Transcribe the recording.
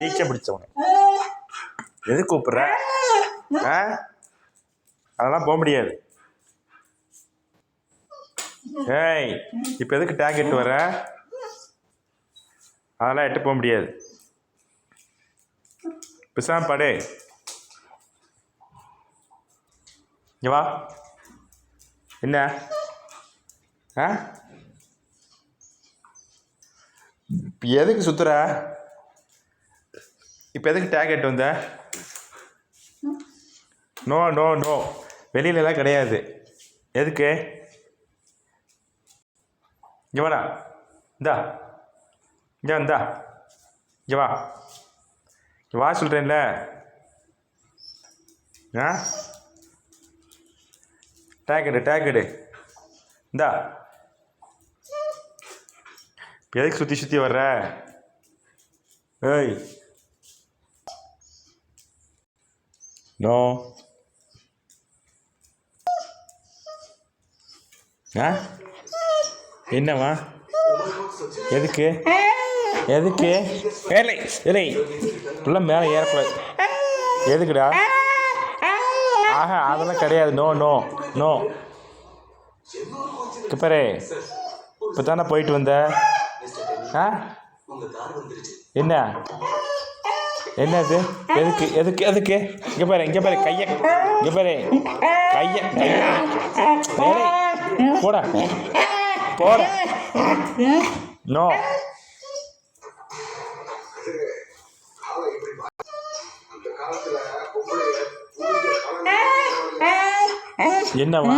டீச்ச பிடிச்சவங்க எது கூப்பிடுற? அதெல்லாம் போக முடியாது. ஏய், இப்போ எதுக்கு டேக் எட்டு வர? அதெல்லாம் எட்டு போக முடியாது. பேசாம படு. இங்க வா. என்ன எதுக்கு சுத்துற? இப்போ எதுக்கு டேக் எட்டு வந்த? நோ நோ நோ, வெளியிலலாம் கிடையாது. எதுக்கு? இங்கே வாடா. இந்தா இங்கே வந்தா. இங்கே வா. இங்கே வா சொல்கிறேன்ல. டேக் எடு. இந்தா. இப்போ எதுக்கு சுற்றி வர்ற? ஏய், நோ. என்னவா? எதுக்கு? ஏலை ஃபுல்லாக மேலே ஏறக்கூடாது. எதுக்குடா? அதெல்லாம் கிடையாது. No no no. பாரு, இப்போ தானே போயிட்டு வந்த. என்னது? எதுக்கு? இங்கே பாரு கையை. போட நோ. என்னவா?